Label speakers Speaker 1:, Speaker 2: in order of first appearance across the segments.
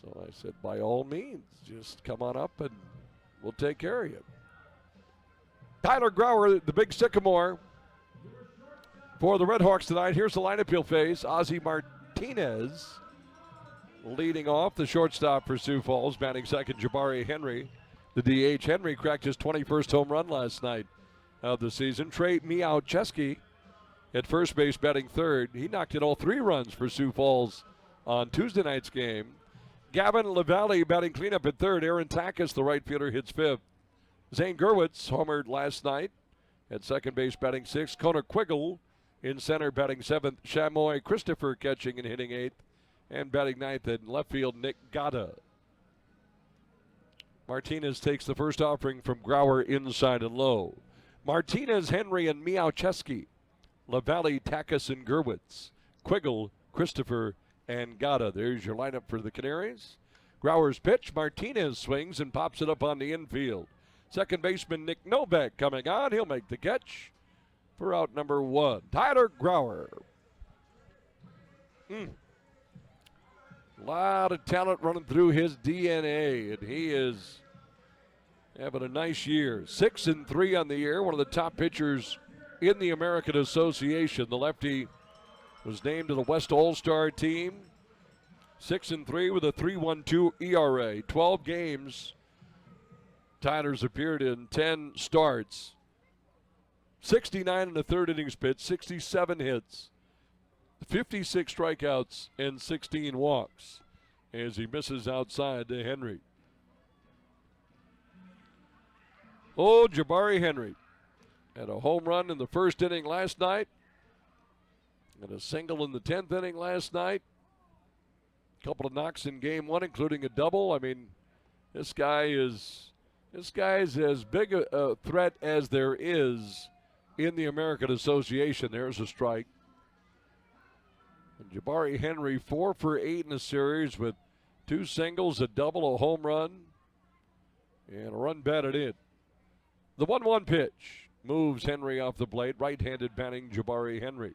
Speaker 1: So I said, by all means, just come on up and we'll take care of you. Tyler Grauer, the big sycamore for the Redhawks tonight. Here's the lineup he'll face. Ozzie Martinez leading off, the shortstop for Sioux Falls. Batting second, Jabari Henry. The DH, Henry cracked his 21st home run last night of the season. Trey Miałczewski at first base, batting third. He knocked in all 3 runs for Sioux Falls on Tuesday night's game. Gavin LaValle batting cleanup at third. Aaron Takis, the right fielder, hits fifth. Zane Gurwitz homered last night at second base, batting sixth. Connor Quiggle in center, batting seventh. Shamoy Christopher catching and hitting eighth. And batting ninth in left field, Nick Gata. Martinez takes the first offering from Grauer inside and low. Martinez, Henry, and Miałczewski. LaValle, Takis, and Gurwitz. Quiggle, Christopher, and Gata. There's your lineup for the Canaries. Grauer's pitch. Martinez swings and pops it up on the infield. Second baseman Nick Novak coming on. He'll make the catch for out number 1. Tyler Grauer. A lot of talent running through his DNA, and he is having a nice year. 6-3 on the year, one of the top pitchers in the American Association. The lefty was named to the West All-Star team. 6-3 with a 3.12 ERA. 12 games. Tyler's appeared in 10 starts. 69 in the third innings pitched, 67 hits, 56 strikeouts, and 16 walks as he misses outside to Henry. Oh, Jabari Henry had a home run in the first inning last night and a single in the 10th inning last night. A couple of knocks in game 1, including a double. I mean, this guy is as big a threat as there is in the American Association. There's a strike. And Jabari Henry 4 for 8 in the series with 2 singles, a double, a home run, and a run batted in. The 1-1 pitch moves Henry off the plate. Right-handed batting Jabari Henry.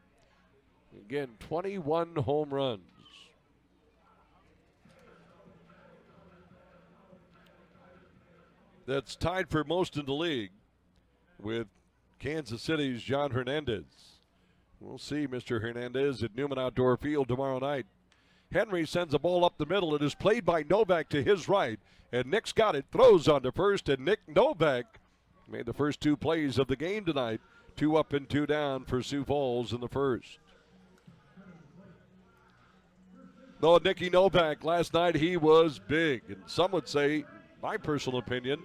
Speaker 1: Again, 21 home runs. That's tied for most in the league with Kansas City's John Hernandez. We'll see Mr. Hernandez at Newman Outdoor Field tomorrow night. Henry sends a ball up the middle. It is played by Novak to his right, and Nick's got it, throws on to first, and Nick Novak made the first 2 plays of the game tonight. 2 up and 2 down for Sioux Falls in the first. No, Nicky Novak, last night he was big, and some would say, my personal opinion,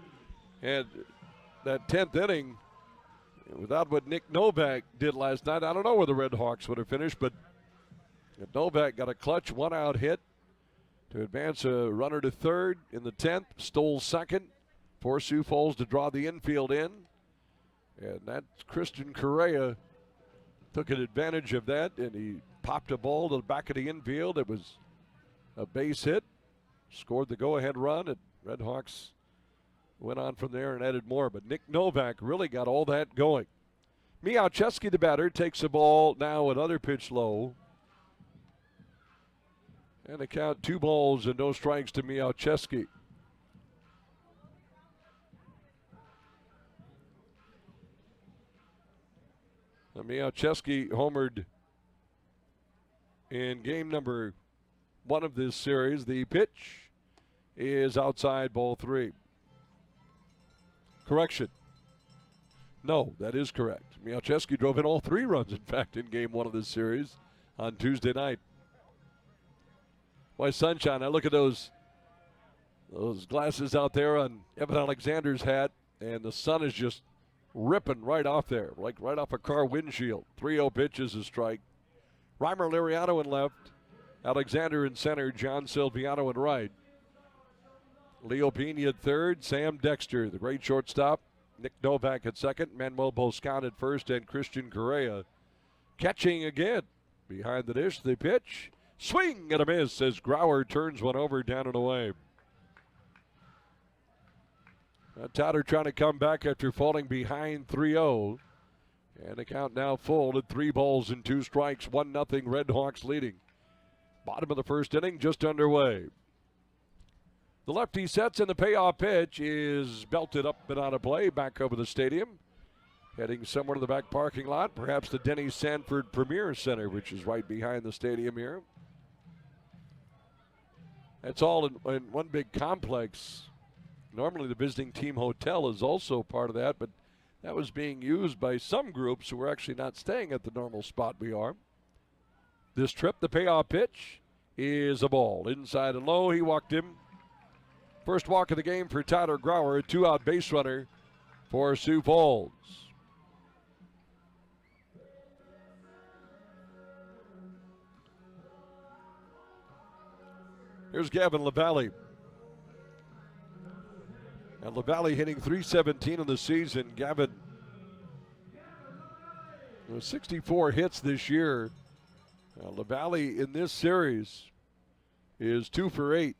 Speaker 1: and that 10th inning, without what Nick Novak did last night, I don't know where the Red Hawks would have finished, but Novak got a clutch 1-out hit to advance a runner to third in the 10th, stole second for Sioux Falls to draw the infield in, and that Christian Correa took an advantage of that, and he popped a ball to the back of the infield. It was a base hit, scored the go-ahead run, and Red Hawks went on from there and added more, but Nick Novak really got all that going. Miałczewski, the batter, takes the ball now, another pitch low. And a count, 2 balls and no strikes to Miałczewski. Miałczewski homered in game number 1 of this series. The pitch is outside, ball 3. Correction. No, that is correct. Miałczewski drove in all 3 runs, in fact, in game 1 of this series on Tuesday night. Why, sunshine, I look at those glasses out there on Evan Alexander's hat, and the sun is just ripping right off there, like right off a car windshield. 3-0 pitch is a strike. Reimer Liriano in left, Alexander in center, John Silviano in right. Leo Pena at third, Sam Dexter, the great shortstop, Nick Novak at second, Manuel Boscan at first, and Christian Correa catching again. Behind the dish, the pitch, swing and a miss as Grauer turns one over, down and away. Totter trying to come back after falling behind 3-0. And the count now full at 3 balls and 2 strikes, 1-0 Red Hawks leading. Bottom of the first inning just underway. The lefty sets, and the payoff pitch is belted up and out of play back over the stadium. Heading somewhere to the back parking lot, perhaps the Denny Sanford Premier Center, which is right behind the stadium here. That's all in one big complex. Normally the visiting team hotel is also part of that, but that was being used by some groups who were actually not staying at the normal spot we are. This trip, the payoff pitch is a ball. Inside and low, he walked him. First walk of the game for Tyler Grauer, a two-out base runner for Sioux Falls. Here's Gavin LaValle. And LaValle hitting .317 in the season. Gavin, 64 hits this year. LaValle in this series is 2 for 8.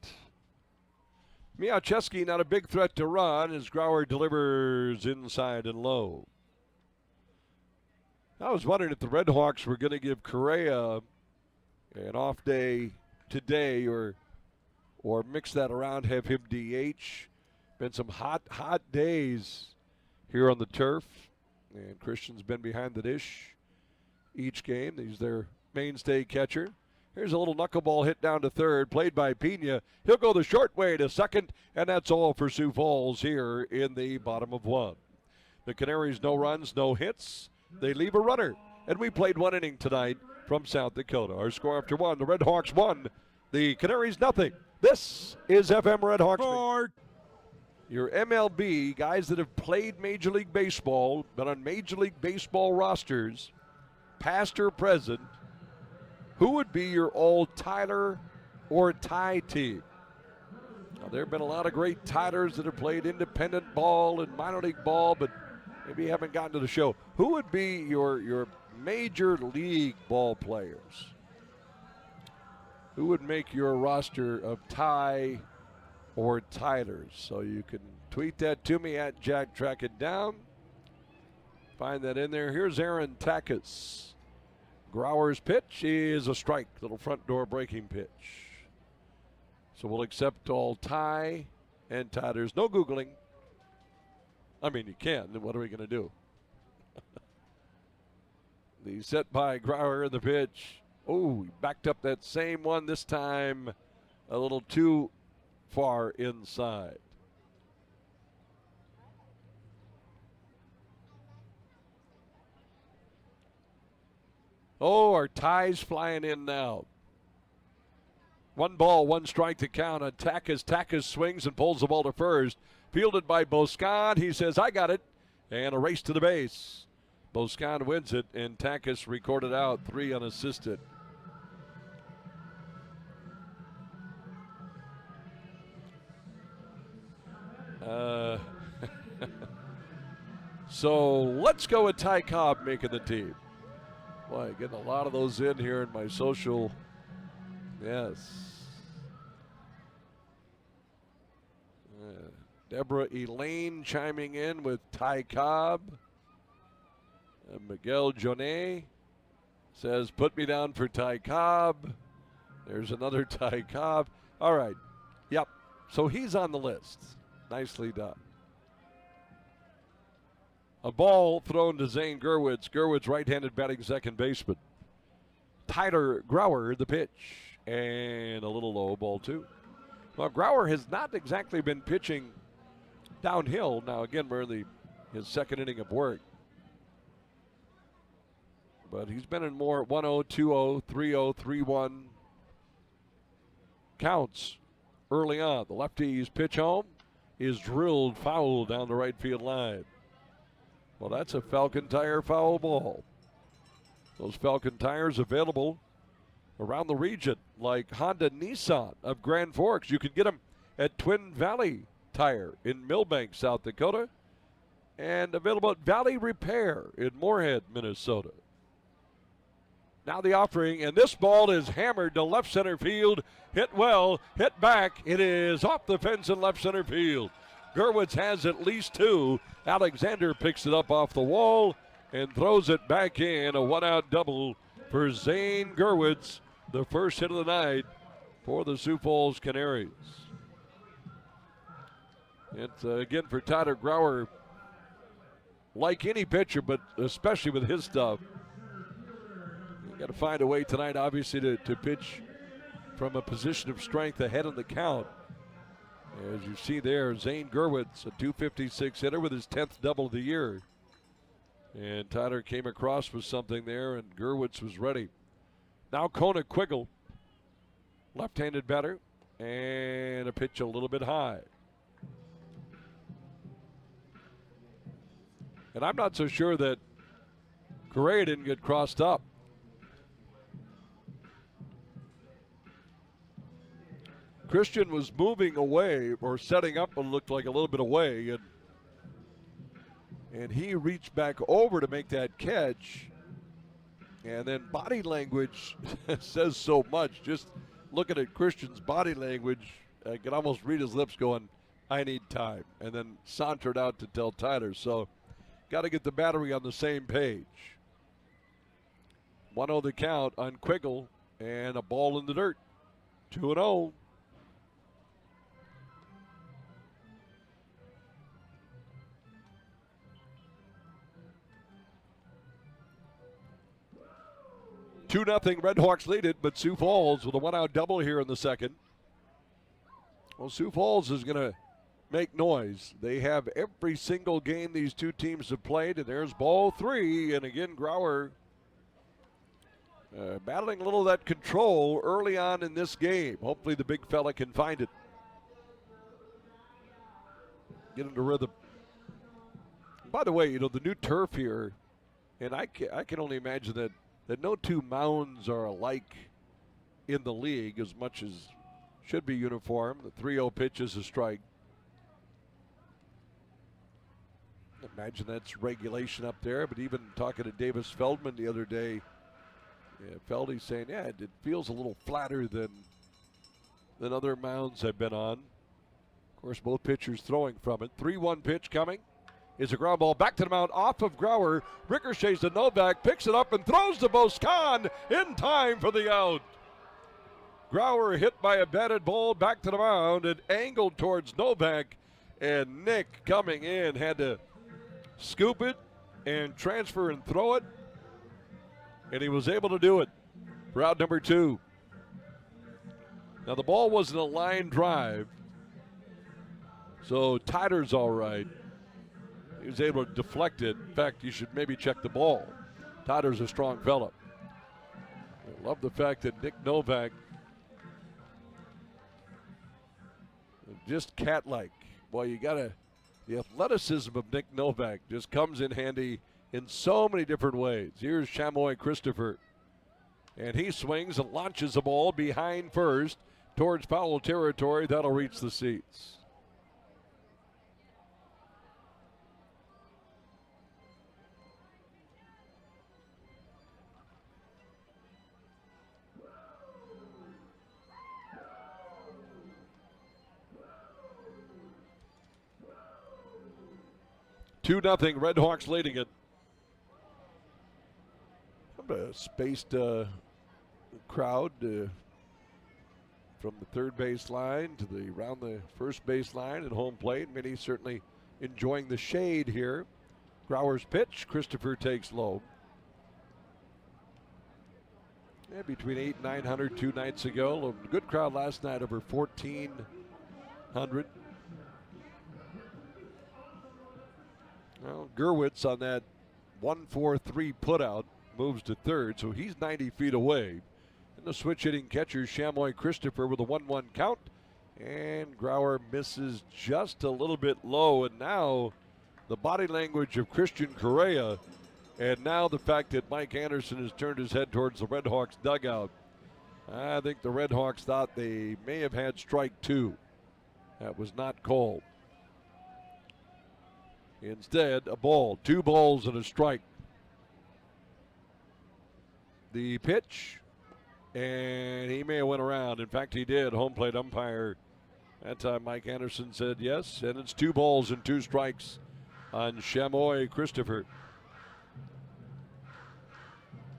Speaker 1: Miałczewski not a big threat to run as Grauer delivers inside and low. I was wondering if the Red Hawks were going to give Correa an off day today or mix that around, have him DH. Been some hot days here on the turf. And Christian's been behind the dish each game. He's their mainstay catcher. Here's a little knuckleball hit down to third, played by Pena. He'll go the short way to second, and that's all for Sioux Falls here in the bottom of one. The Canaries, no runs, no hits. They leave a runner, and we played one inning tonight from South Dakota. Our score after one, the Red Hawks won, the Canaries nothing. This is FM Red Hawks. Your MLB, guys that have played Major League Baseball, been on Major League Baseball rosters, past or present, who would be your all-Tyler or tie team? Now, there have been a lot of great Tylers that have played independent ball and minor league ball, but maybe haven't gotten to the show. Who would be your Major League ball players? Who would make your roster of tie or Tylers? So you can tweet that to me at Jack Track It Down. Find that in there. Here's Aaron Takis. Grauer's pitch is a strike, little front door breaking pitch. So we'll accept all tie and Tylers. No Googling. I mean, you can. Then what are we going to do? The set by Grauer in the pitch. Oh, he backed up that same one, this time a little too far inside. Oh, our tie's flying in now. 1 ball, 1 strike to count on Takis. Takis swings and pulls the ball to first. Fielded by Boscan. He says, I got it. And a race to the base. Boscan wins it, and Takis recorded out, 3 unassisted. So let's go with Ty Cobb making the team. Boy, getting a lot of those in here in my social. Yes. Deborah Elaine chiming in with Ty Cobb. Miguel Jonet says, put me down for Ty Cobb. There's another Ty Cobb. All right. Yep. So he's on the list. Nicely done. A ball thrown to Zane Gurwitz. Gurwitz right-handed batting second baseman. Tyler Grauer the pitch. And a little low ball two. Well, Grauer has not exactly been pitching downhill. Now again, we're in his second inning of work. But he's been in more 1-0, 2-0, 3-0, 3-1 counts early on. The lefty's pitch home is drilled foul down the right field line. Well, that's a Falcon Tire foul ball. Those Falcon Tires available around the region, like Honda Nissan of Grand Forks. You can get them at Twin Valley Tire in Millbank, South Dakota, and available at Valley Repair in Moorhead, Minnesota. Now the offering, and this ball is hammered to left center field. Hit well, hit back. It is off the fence in left center field. Gurwitz has at least 2. Alexander picks it up off the wall and throws it back in. A 1-out double for Zane Gurwitz, the first hit of the night for the Sioux Falls Canaries. It's, again, for Tyler Grauer, like any pitcher, but especially with his stuff, you got to find a way tonight, obviously, to pitch from a position of strength ahead of the count. As you see there, Zane Gerwitz, a .256 hitter with his 10th double of the year. And Tyler came across with something there, and Gerwitz was ready. Now Kona Quiggle, left-handed batter, and a pitch a little bit high. And I'm not so sure that Correa didn't get crossed up. Christian was moving away, or setting up and looked like a little bit away, and he reached back over to make that catch. And then body language says so much. Just looking at Christian's body language, I can almost read his lips going, I need time. And then sauntered out to tell Tyler. So got to get the battery on the same page. 1-0 the count on Quiggle, and a ball in the dirt. 2-0. Two nothing. Redhawks lead it, but Sioux Falls with a one-out double here in the second. Well, Sioux Falls is going to make noise. They have every single game these two teams have played, and there's ball three. And again, Grauer battling a little of that control early on in this game. Hopefully the big fella can find it. Get into rhythm. By the way, the new turf here, and I can only imagine that no two mounds are alike in the league as much as should be uniform. The 3-0 pitch is a strike. Imagine that's regulation up there, but even talking to Davis Feldman the other day, Feldy's saying, yeah, it feels a little flatter than other mounds I've been on. Of course, both pitchers throwing from it. 3-1 pitch coming. Is a ground ball back to the mound off of Grauer. Ricochets to Novak, picks it up and throws to Boscan in time for the out. Grauer hit by a batted ball back to the mound and angled towards Novak. And Nick coming in had to scoop it and transfer and throw it. And he was able to do it for out number 2. Now the ball wasn't a line drive, so Tyler's all right. He was able to deflect it. In fact, you should maybe check the ball. Tyler's a strong fella. I love the fact that Nick Novak, just cat-like. Boy, the athleticism of Nick Novak just comes in handy in so many different ways. Here's Chamoy Christopher. And he swings and launches the ball behind first towards foul territory. That'll reach the seats. Two nothing. Redhawks leading it. A spaced crowd from the third base line to around the first base line and home plate. Many certainly enjoying the shade here. Grauer's pitch. Christopher takes low. Yeah, between 800 and 900 2 nights ago. A good crowd last night, over 1,400. Well, Gerwitz on that 1-4-3 putout moves to third, so he's 90 feet away. And the switch hitting catcher, Chamoy Christopher, with a 1-1 count. And Grauer misses just a little bit low. And now the body language of Christian Correa. And now the fact that Mike Anderson has turned his head towards the Redhawks dugout. I think the Redhawks thought they may have had strike 2. That was not called. Instead, a ball. 2 balls and a strike. The pitch, and he may have went around. In fact, he did. Home plate umpire. That time Mike Anderson said yes, and it's 2 balls and 2 strikes on Chamoy Christopher.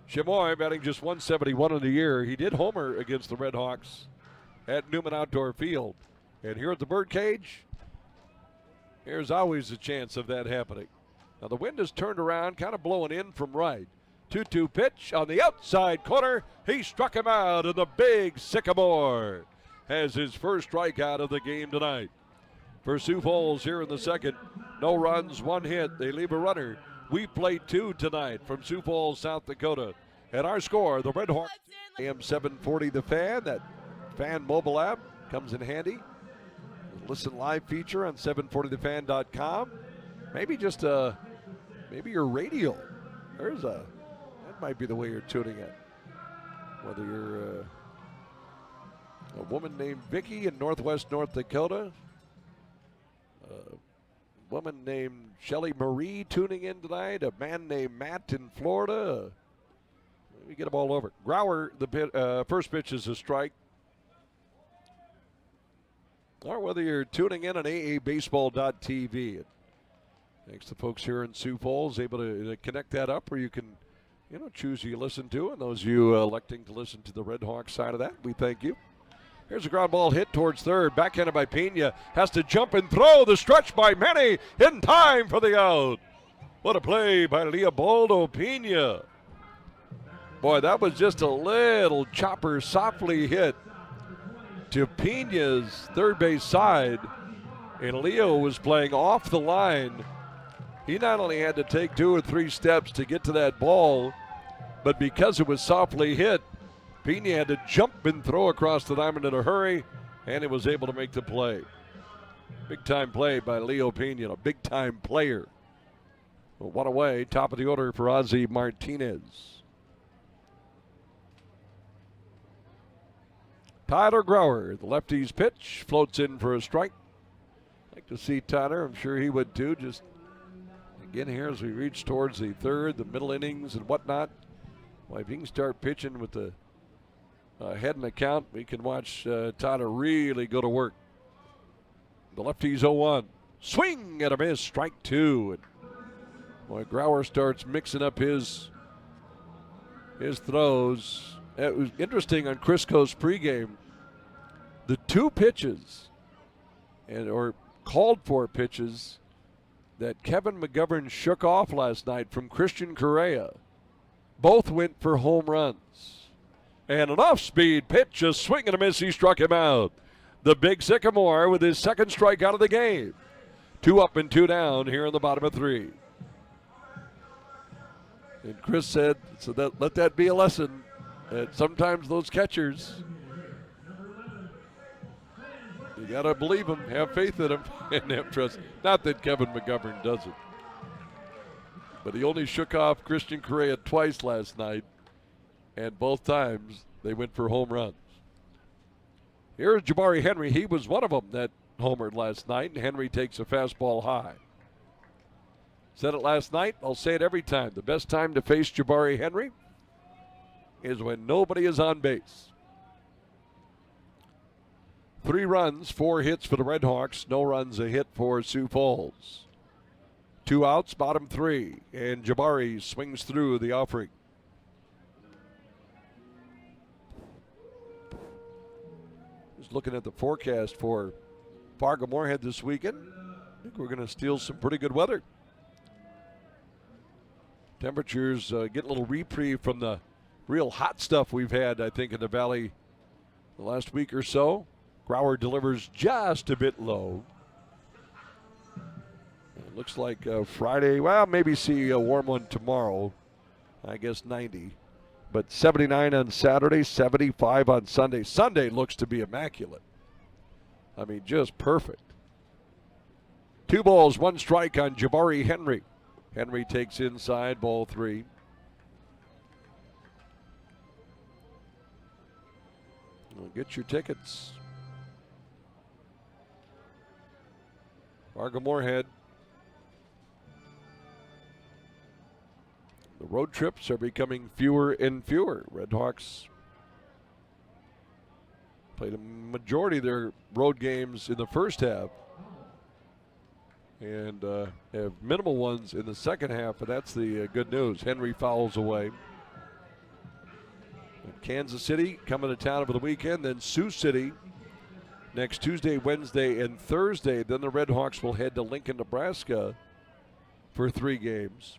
Speaker 1: Chamoy batting just 171 in the year. He did homer against the Redhawks at Newman Outdoor Field. And here at the Birdcage, There's always a chance of that happening. Now the wind has turned around, kind of blowing in from right. 2-2 pitch on the outside corner. He struck him out, and the big Sycamore has his first strikeout of the game tonight. For Sioux Falls here in the second, no runs, 1 hit. They leave a runner. We played 2 tonight from Sioux Falls, South Dakota. And our score, the Red Hawks. AM 740 The Fan, that fan mobile app comes in handy. Listen live feature on 740thefan.com. Maybe just maybe your radio. That might be the way you're tuning in. Whether you're a woman named Vicky in Northwest North Dakota, a woman named Shelly Marie tuning in tonight, a man named Matt in Florida. We get them all over. Grauer, the first pitch is a strike. Or whether you're tuning in on aabaseball.tv. Thanks to folks here in Sioux Falls, able to connect that up where you can, choose who you listen to. And those of you electing to listen to the Red Hawks side of that, we thank you. Here's a ground ball hit towards third. Backhanded by Pena. Has to jump and throw. The stretch by Manny in time for the out. What a play by Leopoldo Pena. Boy, that was just a little chopper softly hit to Pena's third base side. And Leo was playing off the line. He not only had to take 2 or 3 steps to get to that ball, but because it was softly hit, Pena had to jump and throw across the diamond in a hurry, and he was able to make the play. Big-time play by Leo Pena, a big-time player. Well, one away, top of the order for Ozzie Martinez. Tyler Grauer, the lefty's pitch, floats in for a strike. Like to see Tyler, I'm sure he would too, just again here as we reach towards the third, the middle innings and whatnot. Well, if he can start pitching with the head in the count, we can watch Tyler really go to work. The lefty's 0-1. Swing and a miss, strike 2. And boy, Grauer starts mixing up his throws. It was interesting on Crisco's pregame. The 2 pitches, or called for pitches, that Kevin McGovern shook off last night from Christian Correa, both went for home runs. And an off-speed pitch, a swing and a miss, he struck him out. The big Sycamore with his second strikeout of the game. 2 up and 2 down here in the bottom of 3. And Chris said, let that be a lesson. And sometimes those catchers, you got to believe them, have faith in them, and have trust. Not that Kevin McGovern doesn't. But he only shook off Christian Correa twice last night, and both times they went for home runs. Here's Jabari Henry. He was one of them that homered last night, and Henry takes a fastball high. Said it last night, I'll say it every time. The best time to face Jabari Henry is when nobody is on base. 3 runs, 4 hits for the Red Hawks. No runs, a hit for Sioux Falls. 2 outs, bottom 3. And Jabari swings through the offering. Just looking at the forecast for Fargo-Moorhead this weekend. I think we're going to steal some pretty good weather. Temperatures get a little reprieve from the real hot stuff we've had, I think, in the Valley the last week or so. Grauer delivers just a bit low. It looks like Friday, well, maybe see a warm one tomorrow. I guess 90. But 79 on Saturday, 75 on Sunday. Sunday looks to be immaculate. I mean, just perfect. 2 balls, 1 strike on Jabari Henry. Henry takes inside, ball 3. Well, get your tickets. Fargo-Moorhead. The road trips are becoming fewer and fewer. Red Hawks played a majority of their road games in the first half and have minimal ones in the second half, and that's the good news. Henry fouls away. And Kansas City coming to town over the weekend, then Sioux City next Tuesday, Wednesday, and Thursday. Then the Red Hawks will head to Lincoln, Nebraska for 3 games.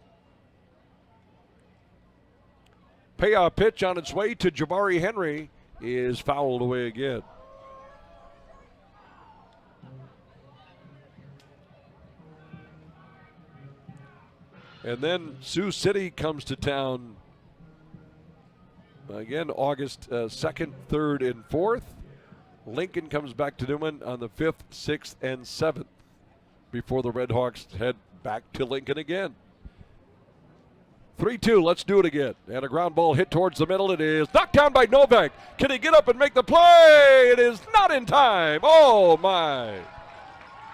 Speaker 1: Payoff pitch on its way to Jabari Henry is fouled away again. And then Sioux City comes to town again August 2nd, 3rd, and 4th. Lincoln comes back to Newman on the 5th, 6th, and 7th before the Red Hawks head back to Lincoln again. 3-2, let's do it again. And a ground ball hit towards the middle. It is knocked down by Novak. Can he get up and make the play? It is not in time. Oh, my.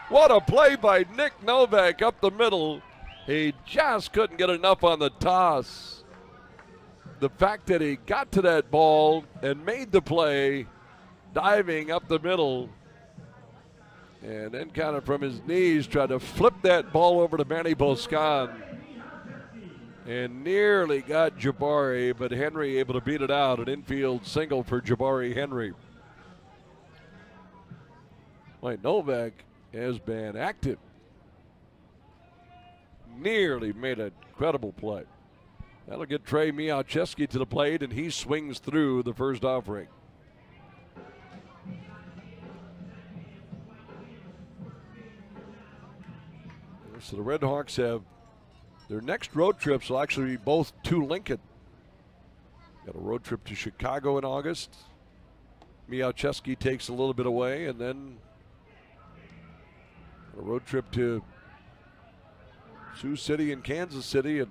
Speaker 1: What a play by Nick Novak up the middle. He just couldn't get enough on the toss. The fact that he got to that ball and made the play, diving up the middle, and then kind of from his knees tried to flip that ball over to Manny Boscan. And nearly got Jabari, but Henry able to beat it out. An infield single for Jabari Henry. Boy, Novak has been active. Nearly made an incredible play. That'll get Trey Miałczewski to the plate, and he swings through the first offering. So the Red Hawks have their next road trips will actually be both to Lincoln. Got a road trip to Chicago in August. Miałczewski takes a little bit away, and then a road trip to Sioux City and Kansas City, and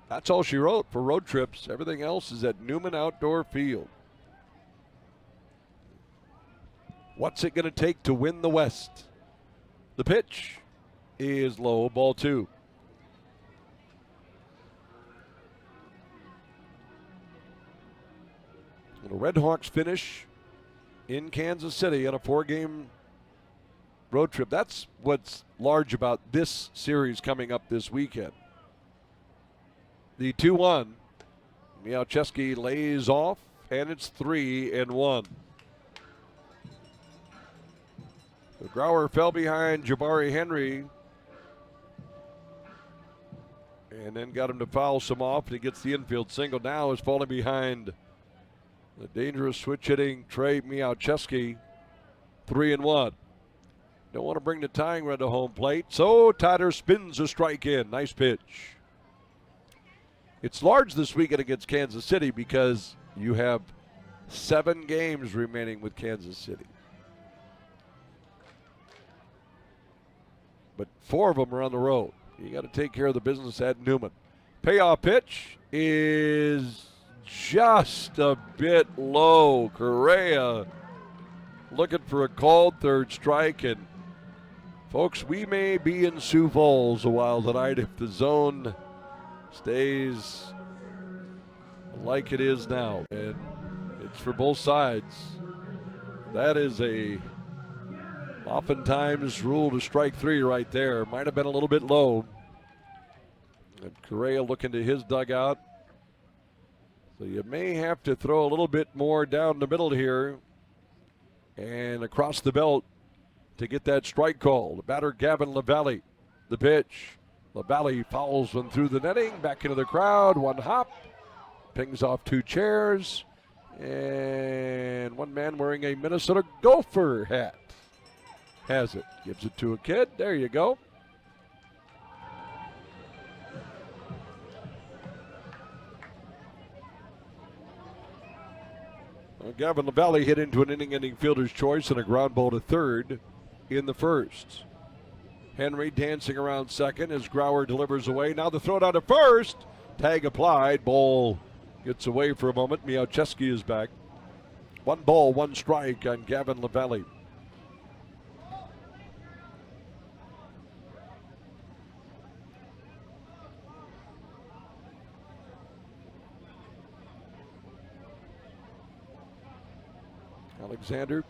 Speaker 1: that's all she wrote for road trips. Everything else is at Newman Outdoor Field. What's it going to take to win the West? The pitch is low, ball 2. The Red Hawks finish in Kansas City on a 4-game road trip. That's what's large about this series coming up this weekend. The 2-1. Miałczewski lays off, and it's 3-1. The Grauer fell behind Jabari Henry and then got him to foul some off, and he gets the infield single. Now is falling behind the dangerous switch hitting Trey Miałczewski. 3-1. Don't want to bring the tying run to home plate, so Tyler spins a strike in. Nice pitch. It's large this weekend against Kansas City because you have 7 games remaining with Kansas City. But 4 of them are on the road. You got to take care of the business at Newman. Payoff pitch is just a bit low. Correa looking for a called third strike. And folks, we may be in Sioux Falls a while tonight if the zone stays like it is now. And it's for both sides. That is a oftentimes rule to strike 3 right there. Might have been a little bit low. And Correa looking to his dugout. So you may have to throw a little bit more down the middle here and across the belt to get that strike call. The batter, Gavin LaValle. The pitch. LaValle fouls one through the netting. Back into the crowd. One hop. Pings off 2 chairs. And one man wearing a Minnesota Gopher hat has it. Gives it to a kid. There you go. Well, Gavin LaValle hit into an inning-ending fielder's choice and a ground ball to third in the first. Henry dancing around second as Grauer delivers away. Now the throw down to first. Tag applied. Ball gets away for a moment. Miałczewski is back. 1 ball, 1 strike on Gavin LaValle. Alexander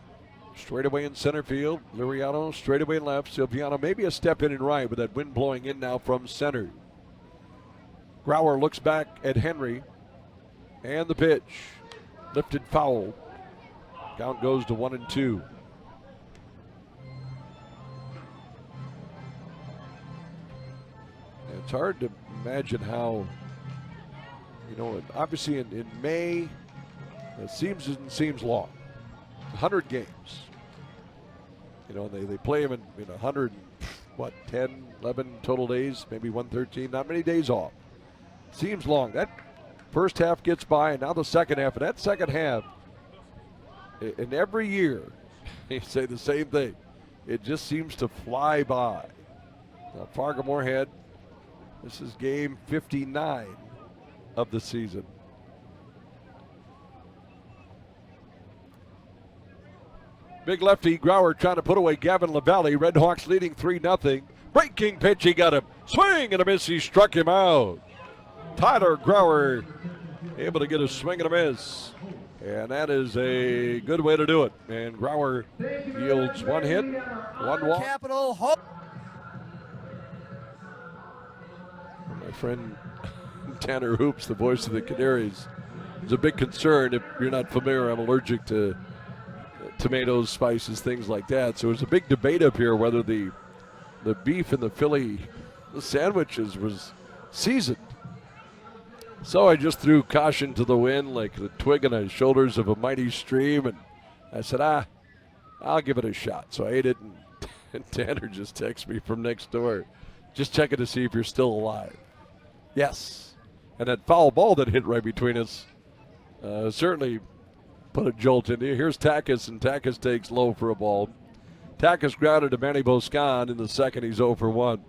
Speaker 1: straightaway in center field. Liriano straightaway left. Silviano maybe a step in and right with that wind blowing in now from center. Grauer looks back at Henry. And the pitch. Lifted foul. Count goes to 1-2. It's hard to imagine how, obviously in May, it seems long. 100 games. They play them in 100, 10, 11 total days, maybe 113, not many days off. Seems long. That first half gets by, and now the second half. And that second half, and every year, you say the same thing. It just seems to fly by. Now, Fargo-Moorhead, this is game 59 of the season. Big lefty Grauer trying to put away Gavin LaValle. Redhawks leading 3-0. Breaking pitch, he got him. Swing and a miss, he struck him out. Tyler Grauer able to get a swing and a miss. And that is a good way to do it. And Grauer yields one hit, one walk.
Speaker 2: Capital Hope.
Speaker 1: My friend Tanner Hoops, the voice of the Canaries, is a big concern. If you're not familiar, I'm allergic to tomatoes, spices, things like that. So there's a big debate up here whether the beef in the Philly sandwiches was seasoned. So I just threw caution to the wind like the twig on the shoulders of a mighty stream, and I said, I'll give it a shot. So I ate it, and Tanner just texted me from next door, just checking to see if you're still alive. Yes. And that foul ball that hit right between us certainly put a jolt into you. Here's Takis, and Takis takes low for a ball. Takis grounded to Manny Boscan in the second. He's 0 for 1.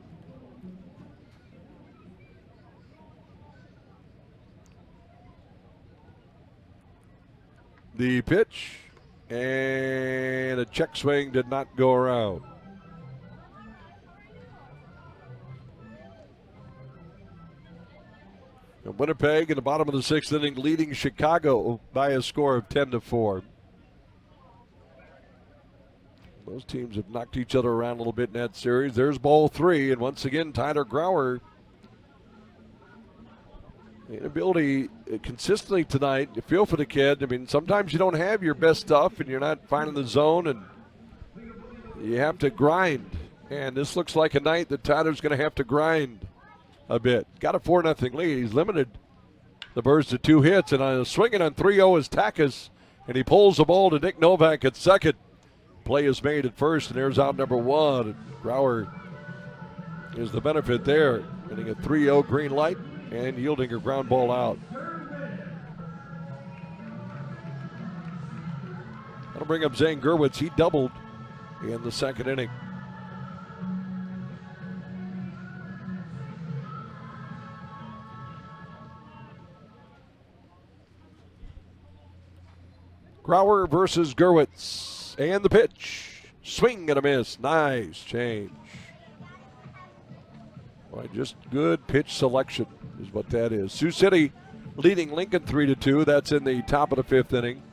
Speaker 1: The pitch, and a check swing did not go around. And Winnipeg in the bottom of the sixth inning leading Chicago by a score of 10-4. Those teams have knocked each other around a little bit in that series. There's ball 3, and once again, Tyler Grauer, ability consistently tonight. You feel for the kid. I mean, sometimes you don't have your best stuff and you're not finding the zone, and you have to grind. And this looks like a night that Tyler's going to have to grind a bit. Got a 4-0 lead. He's limited the Birds to 2 hits, and swinging on 3-0 is Takis, and he pulls the ball to Nick Novak at second. Play is made at first, and there's out number 1. And Grauer is the benefit there, getting a 3-0 green light and yielding a ground ball out. That'll bring up Zane Gerwitz. He doubled in the second inning. Grauer versus Gerwitz. And the pitch. Swing and a miss. Nice change. Boy, just good pitch selection is what that is. Sioux City leading Lincoln 3-2. That's in the top of the fifth inning.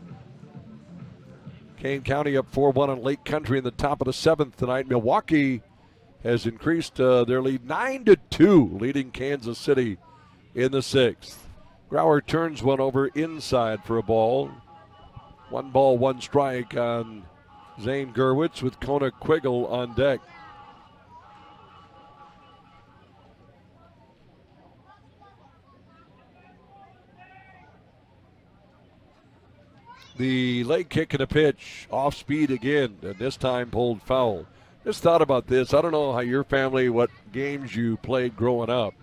Speaker 1: Kane County up 4-1 on Lake Country in the top of the seventh tonight. Milwaukee has increased their lead 9-2, leading Kansas City in the sixth. Grauer turns one over inside for a ball. 1 ball, 1 strike on Zane Gerwitz with Kona Quiggle on deck. The leg kick and a pitch, off speed again, and this time pulled foul. Just thought about this. I don't know how your family, what games you played growing up,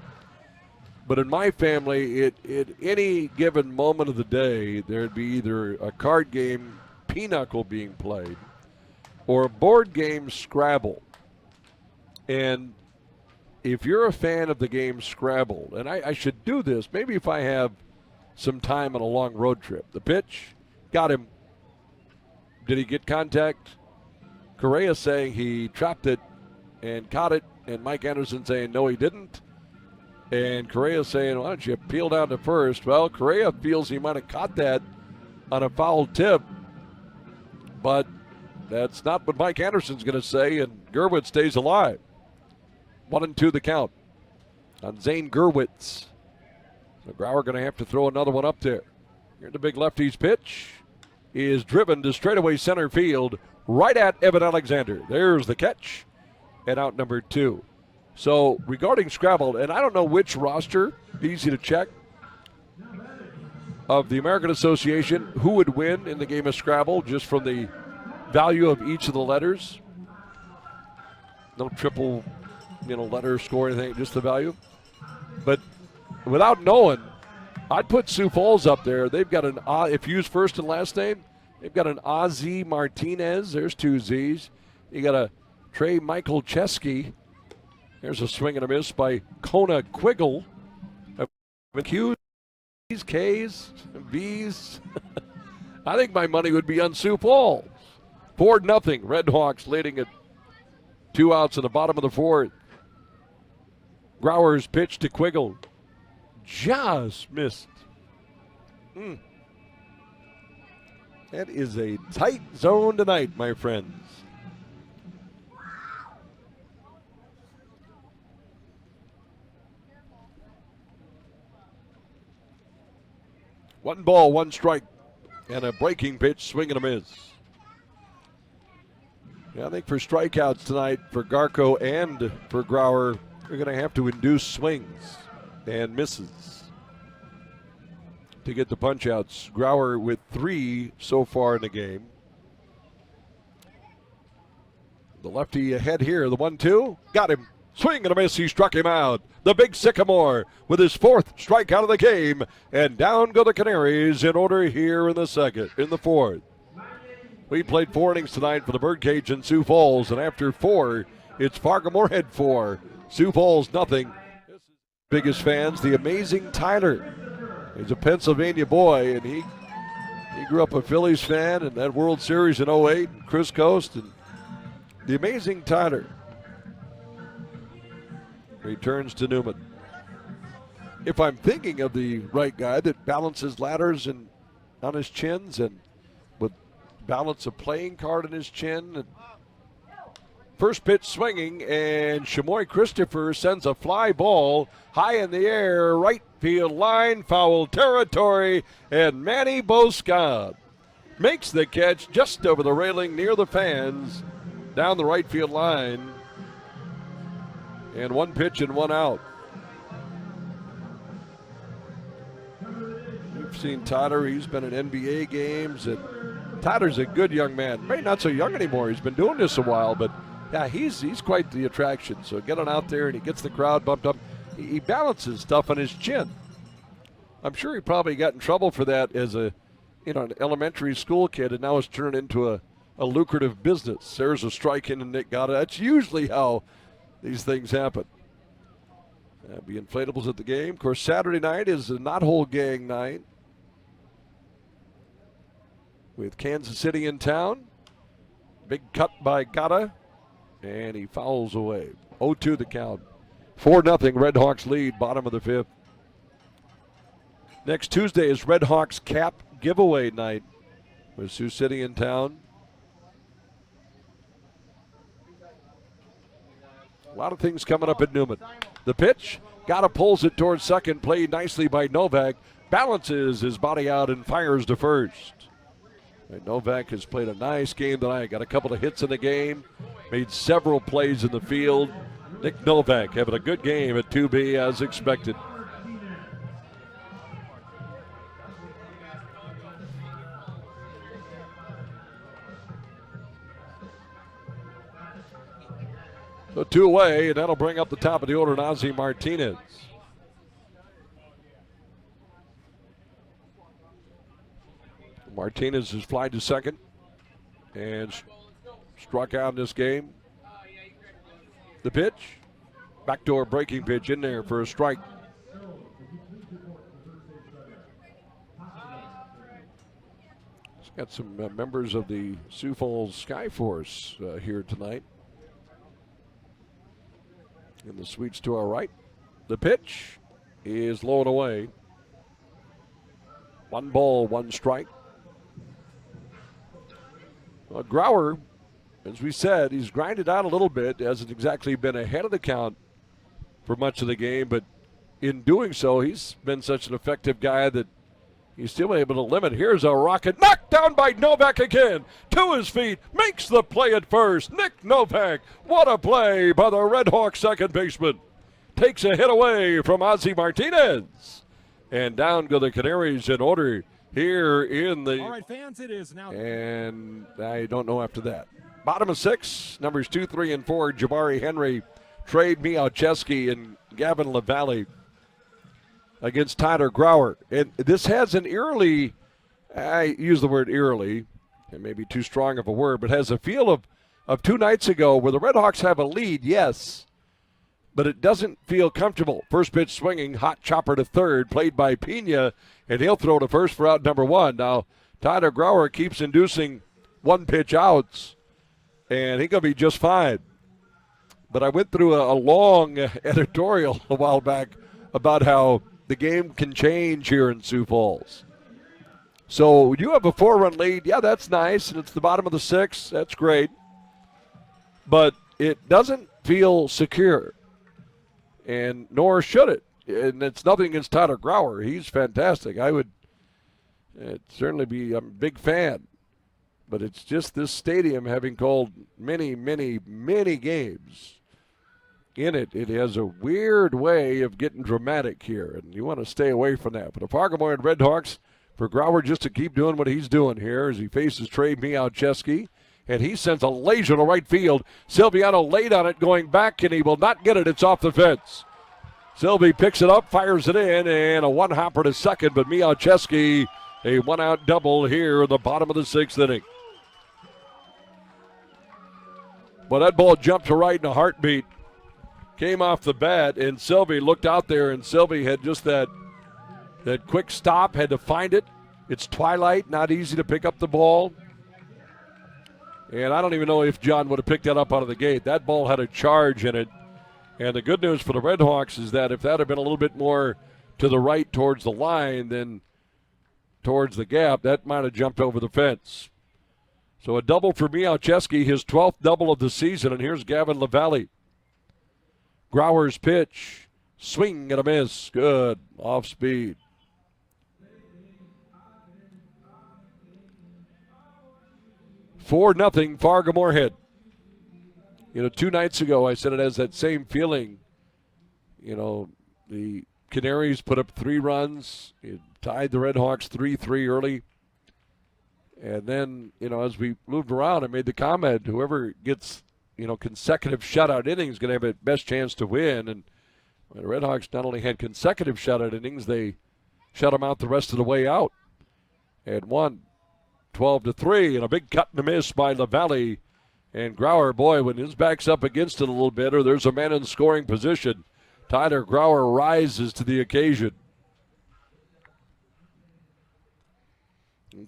Speaker 1: but in my family, at any given moment of the day, there'd be either a card game, pinochle being played, or a board game, Scrabble. And if you're a fan of the game Scrabble, and I should do this, maybe if I have some time on a long road trip. The pitch, got him. Did he get contact? Correa saying he trapped it and caught it, and Mike Anderson saying no, he didn't. And Correa saying, why don't you peel down to first? Well, Correa feels he might have caught that on a foul tip, but that's not what Mike Anderson's going to say, and Gerwitz stays alive. 1-2 the count on Zane Gerwitz. So Grauer going to have to throw another one up there. Here the big lefty's pitch is driven to straightaway center field right at Evan Alexander. There's the catch, and out number 2. So regarding Scrabble, and I don't know which roster, easy to check, of the American Association, who would win in the game of Scrabble just from the value of each of the letters. No triple, letter score or anything, just the value. But without knowing, I'd put Sioux Falls up there. They've got if you use first and last name, they've got an Ozzie Martinez. There's 2 Z's. You got a Trey Michael Chesky. There's a swing and a miss by Kona Quiggle. Q's, K's, V's. I think my money would be on Sioux Falls. 4-0. Red Hawks leading at 2 outs in the bottom of the 4th. Grauer's pitch to Quiggle. Just missed. That is a tight zone tonight, my friends. One ball, one strike, and a breaking pitch, swing and a miss. Yeah, I think for strikeouts tonight, for Garco and for Grauer, they're going to have to induce swings and misses to get the punch-outs. Grauer with 3 so far in the game. The lefty ahead here, the 1-2, got him. Swing and a miss, he struck him out. The big Sycamore with his 4th strikeout of the game. And down go the Canaries in order here in the 4th. We played 4 innings tonight for the Birdcage in Sioux Falls. And after 4, it's Fargo-Moorhead 4. Sioux Falls nothing. Biggest fans, the amazing Tyler. He's a Pennsylvania boy, and he grew up a Phillies fan and that World Series in 08, and Chris Coast, and the amazing Tyler returns to Newman. If I'm thinking of the right guy that balances ladders and on his chins and with balance a playing card in his chin. And first pitch swinging, and Shamoy Christopher sends a fly ball high in the air, right field line, foul territory, and Manny Boscott makes the catch just over the railing near the fans down the right field line. And 1 pitch and 1 out. You've seen Tyler. He's been at NBA games. And Tyler's a good young man. Maybe not so young anymore. He's been doing this a while. But, yeah, he's quite the attraction. So get on out there, and he gets the crowd bumped up. He balances stuff on his chin. I'm sure he probably got in trouble for that as an elementary school kid, and now it's turned into a lucrative business. There's a strike in, and Nick got it. That's usually how these things happen. There'll be inflatables at the game. Of course, Saturday night is a Knothole Gang night with Kansas City in town. Big cut by Gata, and he fouls away. 0-2 the count. 4-0 Red Hawks lead, bottom of the 5th. Next Tuesday is Red Hawks cap giveaway night with Sioux City in town. A lot of things coming up at Newman. The pitch, Gata pulls it towards second, played nicely by Novak, balances his body out and fires to first. And Novak has played a nice game tonight, got a couple of hits in the game, made several plays in the field. Nick Novak having a good game at 2B as expected. So 2 away, and that'll bring up the top of the order, Ozzie Martinez. Martinez has flied to second and struck out in this game. The pitch, backdoor breaking pitch in there for a strike. He's got some members of the Sioux Falls Skyforce here tonight. In the suites to our right. The pitch is low and away. 1 ball, 1 strike. Well, Grauer, as we said, he's grinded out a little bit. Hasn't exactly been ahead of the count for much of the game, but in doing so, he's been such an effective guy that He's still able to limit. Here's a rocket. Knocked down by Novak again. To his feet. Makes the play at first. Nick Novak. What a play by the Redhawks second baseman. Takes a hit away from Ozzie Martinez. And down go the Canaries in order here in the...
Speaker 2: All right, fans, it is now.
Speaker 1: And I don't know after that. Bottom of 6, numbers 2, 3, and 4, Jabari Henry, Trey Miałczewski, and Gavin LaValle against Tyler Grauer. And this has an eerily, I use the word eerily, it may be too strong of a word, but has a feel of 2 nights ago where the Redhawks have a lead, yes, but it doesn't feel comfortable. First pitch swinging, hot chopper to third, played by Pena, and he'll throw to first for out number 1. Now, Tyler Grauer keeps inducing 1-pitch outs, and he's going to be just fine. But I went through a long editorial a while back about how the game can change here in Sioux Falls. So you have a 4-run lead. Yeah, that's nice, and it's the bottom of the 6th. That's great. But it doesn't feel secure, and nor should it. And it's nothing against Tyler Grauer. He's fantastic. I would certainly be a big fan. But it's just this stadium having called many, many, many games in it. It has a weird way of getting dramatic here, and you want to stay away from that. But the Fargo and Redhawks, for Grauer just to keep doing what he's doing here as he faces Trey Miałczewski, and he sends a laser to right field. Silviano late on it, going back, and he will not get it. It's off the fence. Silvy picks it up, fires it in, and a one-hopper to second, but Miałczewski, a one-out double here in the bottom of the 6th inning. Well, that ball jumped to right in a heartbeat. Came off the bat, and Silvy looked out there, and Silvy had just that quick stop, had to find it. It's twilight, not easy to pick up the ball. And I don't even know if John would have picked that up out of the gate. That ball had a charge in it. And the good news for the Redhawks is that if that had been a little bit more to the right towards the line than towards the gap, that might have jumped over the fence. So a double for Miałczewski, his 12th double of the season, and here's Gavin LaValle. Grauer's pitch, swing and a miss, good, off speed. Nothing, Fargo Moorhead. 2 nights ago I said it has that same feeling. The Canaries put up 3 runs, it tied the Redhawks 3-3 early. And then, as we moved around, I made the comment, whoever gets, consecutive shutout innings is going to have the best chance to win. And the Redhawks not only had consecutive shutout innings, they shut them out the rest of the way out. And won 12-3, and a big cut and a miss by LaValle. And Grauer, boy, when his back's up against it a little bit, or there's a man in scoring position, Tyler Grauer rises to the occasion.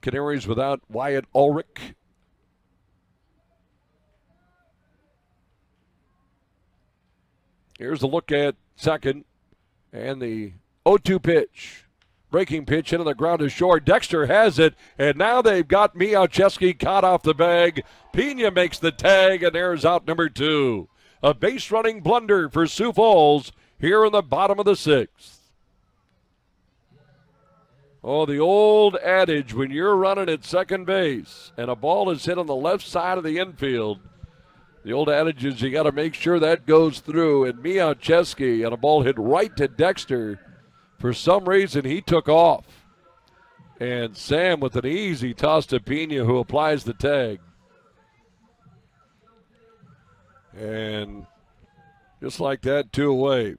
Speaker 1: Canaries without Wyatt Ulrich. Here's a look at second. And the 0-2 pitch. Breaking pitch into the ground to short. Dexter has it. And now they've got Miałczewski caught off the bag. Pena makes the tag, and there's out number 2. A base running blunder for Sioux Falls here in the bottom of the 6th. Oh, the old adage, when you're running at second base and a ball is hit on the left side of the infield, the old adage is you got to make sure that goes through. And Miałczewski, and a ball hit right to Dexter. For some reason, he took off. And Sam with an easy toss to Pena, who applies the tag. And just like that, 2 away.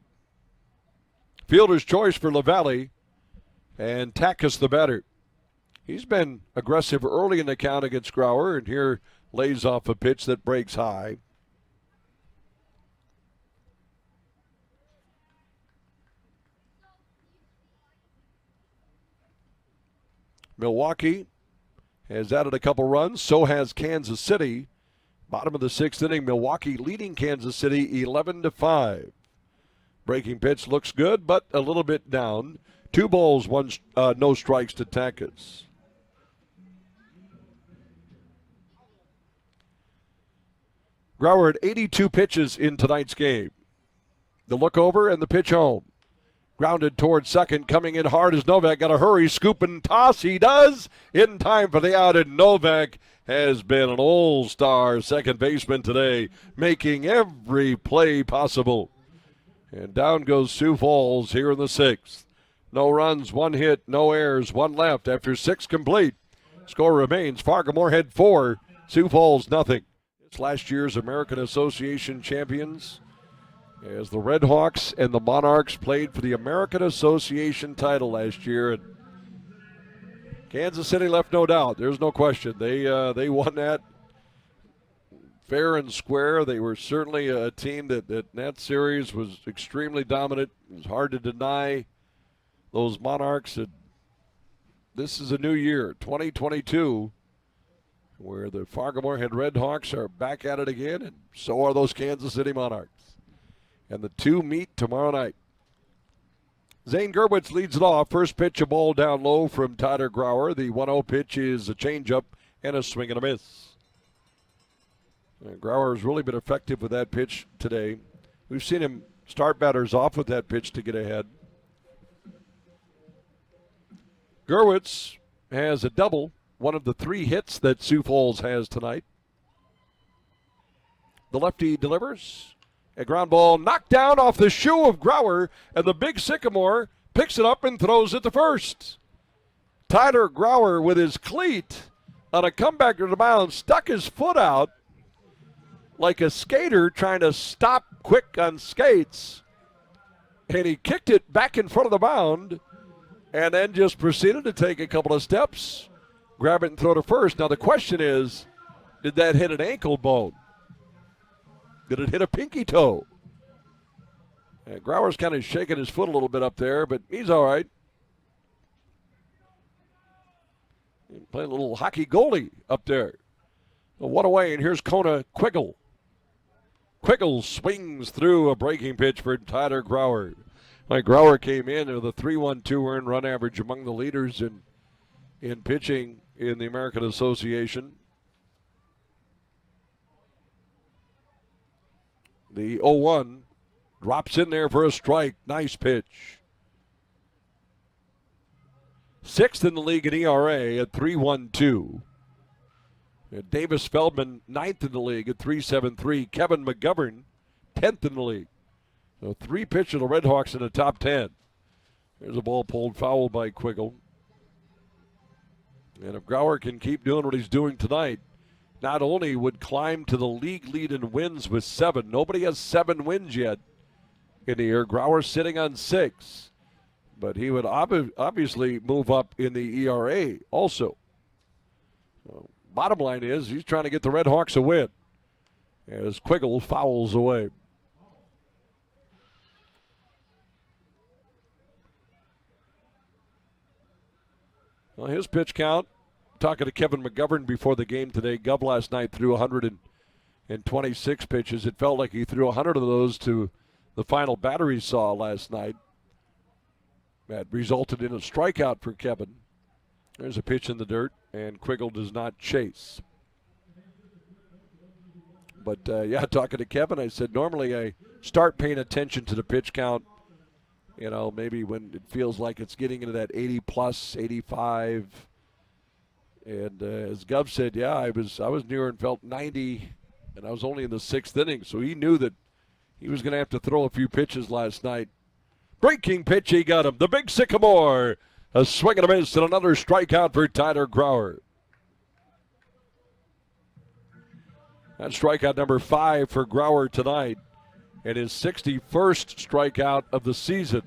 Speaker 1: Fielder's choice for LaValle. And Takis the batter. He's been aggressive early in the count against Grauer, and here lays off a pitch that breaks high. Milwaukee has added a couple runs. So has Kansas City. Bottom of the 6th inning, Milwaukee leading Kansas City 11-5. Breaking pitch looks good, but a little bit down. 2 balls, 1 no strikes to Takis. Grauer had 82 pitches in tonight's game. The look over and the pitch home. Grounded towards second. Coming in hard is Novak. Got to hurry. Scoop and toss. He does. In time for the out. And Novak has been an all-star second baseman today, making every play possible. And down goes Sioux Falls here in the sixth. No runs, one hit, no errors, one left after 6 complete. Score remains Fargo-Moorhead 4, Sioux Falls nothing. It's last year's American Association champions as the Red Hawks and the Monarchs played for the American Association title last year. And Kansas City left no doubt. There's no question. They won that fair and square. They were certainly a team that series was extremely dominant. It was hard to deny those Monarchs. And this is a new year, 2022, where the Fargo-Moorhead Red Hawks are back at it again, and so are those Kansas City Monarchs. And the two meet tomorrow night. Zane Gerwitz leads it off. First pitch, a ball down low from Tyler Grauer. The 1-0 pitch is a changeup and a swing and a miss. And Grauer has really been effective with that pitch today. We've seen him start batters off with that pitch to get ahead. Gerwitz has a double, one of the 3 hits that Sioux Falls has tonight. The lefty delivers. A ground ball knocked down off the shoe of Grauer, and the big Sycamore picks it up and throws it to first. Tyler Grauer with his cleat on a comeback to the mound stuck his foot out like a skater trying to stop quick on skates, and he kicked it back in front of the mound and then just proceeded to take a couple of steps, grab it and throw to first. Now the question is, did that hit an ankle bone? Did it hit a pinky toe? Grauer's kind of shaking his foot a little bit up there, but he's all right. Playing a little hockey goalie up there. So one away, and here's Kona Quiggle. Quiggle swings through a breaking pitch for Tyler Grauer. Grauer came in with a 3.12 earned run average, among the leaders in pitching in the American Association. The 0-1 drops in there for a strike. Nice pitch. 6th in the league in ERA at 3.12. Davis Feldman, 9th in the league at 3.73. Kevin McGovern, 10th in the league. So 3 pitchers of the Red Hawks in the top 10. There's a ball pulled foul by Quiggle. And if Grauer can keep doing what he's doing tonight, not only would climb to the league lead in wins with 7. Nobody has 7 wins yet in the year. Grauer's sitting on 6. But he would obviously move up in the ERA also. So, bottom line is he's trying to get the Red Hawks a win as Quiggle fouls away. Well, his pitch count, talking to Kevin McGovern before the game today, Gov last night threw 126 pitches. It felt like he threw 100 of those to the final batter he saw last night. That resulted in a strikeout for Kevin. There's a pitch in the dirt, and Quiggle does not chase. But, talking to Kevin, I said normally I start paying attention to the pitch count, maybe when it feels like it's getting into that 80-plus, 85. And as Gov said, I was near and felt 90, and I was only in the 6th inning, so he knew that he was going to have to throw a few pitches last night. Breaking pitch, he got him. The big Sycamore. A swing and a miss and another strikeout for Tyler Grauer. That's strikeout number 5 for Grauer tonight, and his 61st strikeout of the season.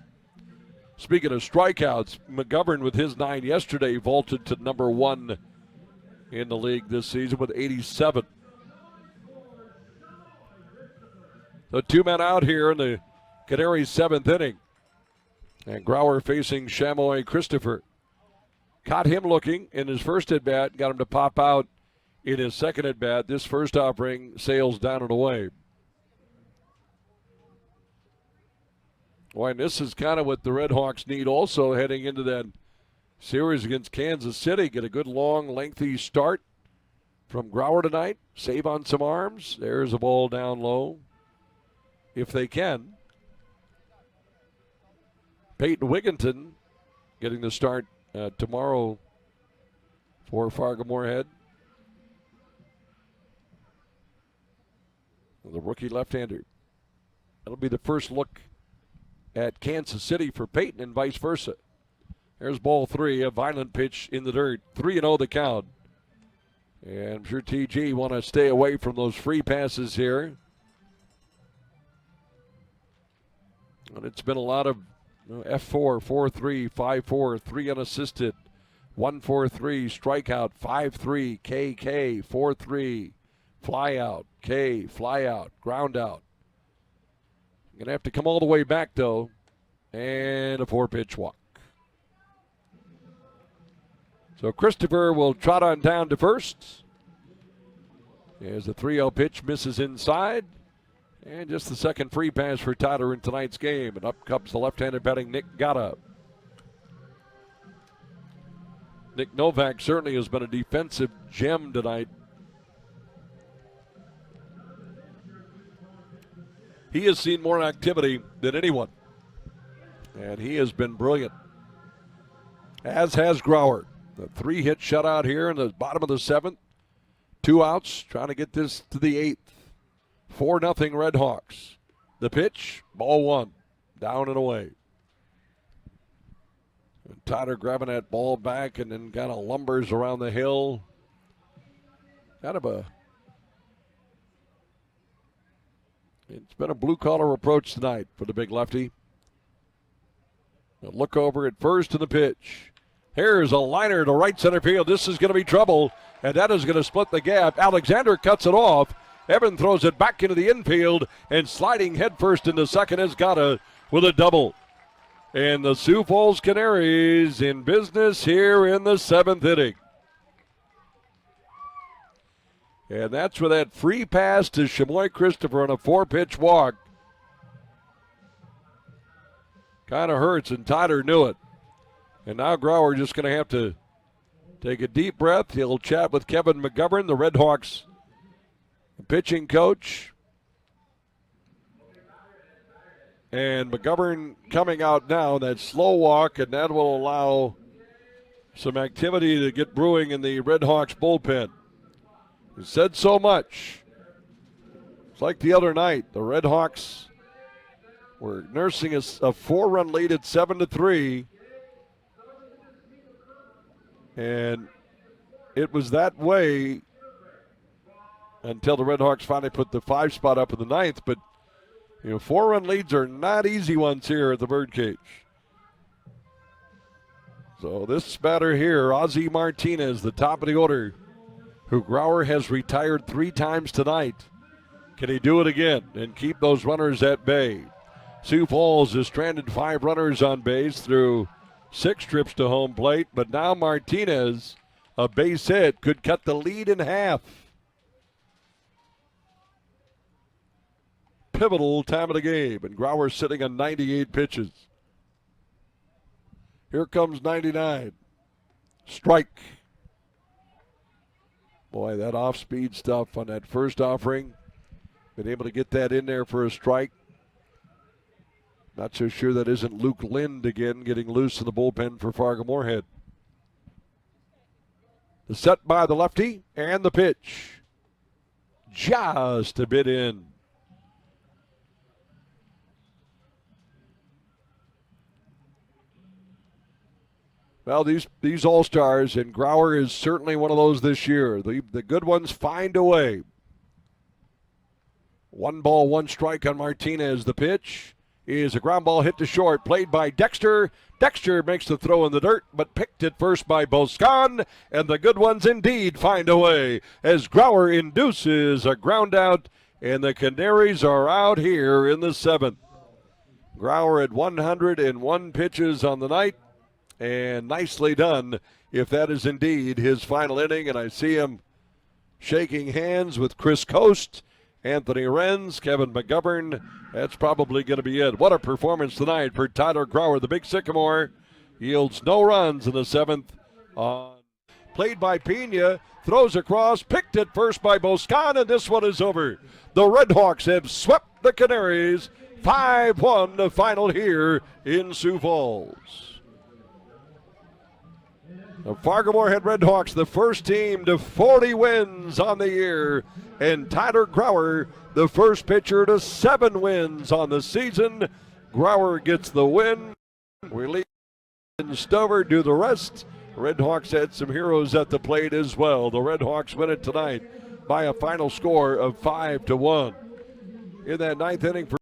Speaker 1: Speaking of strikeouts, McGovern with his 9 yesterday vaulted to number 1 in the league this season with 87. So 2 men out here in the Canaries' 7th inning. And Grauer facing Chamois Christopher. Caught him looking in his first at-bat, got him to pop out in his second at-bat. This first offering sails down and away. Boy, and this is kind of what the Red Hawks need also heading into that series against Kansas City. Get a good, long, lengthy start from Grauer tonight. Save on some arms. There's a ball down low, if they can. Peyton Wigginton getting the start tomorrow for Fargo-Moorhead. The rookie left-hander. That'll be the first look at Kansas City for Peyton and vice versa. There's ball 3, a violent pitch in the dirt. 3-0 the count. And I'm sure TG want to stay away from those free passes here. And it's been a lot of F4, 4-3, 5-4, 3 unassisted, 1-4-3, strikeout, 5-3, KK, 4-3, fly out, K, fly out, ground out. Going to have to come all the way back, though, and a 4-pitch walk. So Christopher will trot on down to first. As the 3-0 pitch misses inside. And just the second free pass for Tyler in tonight's game. And up comes the left-handed batting Nick Gatta. Nick Novak certainly has been a defensive gem tonight. He has seen more activity than anyone. And he has been brilliant. As has Grauer. A 3-hit shutout here in the bottom of the 7th. 2 outs, trying to get this to the 8th. 4-0 Redhawks. The pitch, ball 1, down and away. And Tyler grabbing that ball back and then kind of lumbers around the hill. It's been a blue-collar approach tonight for the big lefty. A look over at first and the pitch. Here's a liner to right center field. This is going to be trouble, and that is going to split the gap. Alexander cuts it off. Evan throws it back into the infield, and sliding headfirst into second is Gatta with a double. And the Sioux Falls Canaries in business here in the 7th inning. And that's with that free pass to Chamoy Christopher on a 4-pitch walk. Kind of hurts, and Tyler knew it. And now Grauer just going to have to take a deep breath. He'll chat with Kevin McGovern, the Redhawks pitching coach. And McGovern coming out now, that slow walk, and that will allow some activity to get brewing in the Redhawks bullpen. He said so much. It's like the other night. The Redhawks were nursing a 4-run lead at 7-3. And it was that way until the Redhawks finally put the 5 spot up in the 9th. But, 4-run leads are not easy ones here at the Birdcage. So this batter here, Ozzie Martinez, the top of the order, who Grauer has retired 3 times tonight. Can he do it again and keep those runners at bay? Sioux Falls has stranded 5 runners on base through 6 trips to home plate, but now Martinez, a base hit, could cut the lead in half. Pivotal time of the game, and Grauer sitting on 98 pitches. Here comes 99. Strike. Boy, that off-speed stuff on that first offering. Been able to get that in there for a strike. Not so sure that isn't Luke Lind again getting loose in the bullpen for Fargo-Moorhead. The set by the lefty and the pitch. Just a bit in. Well, these All-Stars, and Grauer is certainly one of those this year. The good ones find a way. 1 ball, 1 strike on Martinez. The pitch is a ground ball hit to short, played by Dexter. Dexter makes the throw in the dirt, but picked at first by Boscan, and the good ones indeed find a way as Grauer induces a ground out, and the Canaries are out here in the 7th. Grauer at 101 pitches on the night. And nicely done if that is indeed his final inning. And I see him shaking hands with Chris Coast, Anthony Renz, Kevin McGovern. That's probably going to be it. What a performance tonight for Tyler Grauer. The Big Sycamore yields no runs in the 7th. Played by Pena, throws across, picked at first by Boscan, and this one is over. The Redhawks have swept the Canaries 5-1 the final here in Sioux Falls. The Fargo-Moorhead Redhawks, the first team to 40 wins on the year, and Tyler Grauer, the first pitcher to 7 wins on the season. Grauer gets the win. We leave and Stover do the rest. Redhawks had some heroes at the plate as well. The Redhawks win it tonight by a final score of 5-1. In that ninth inning for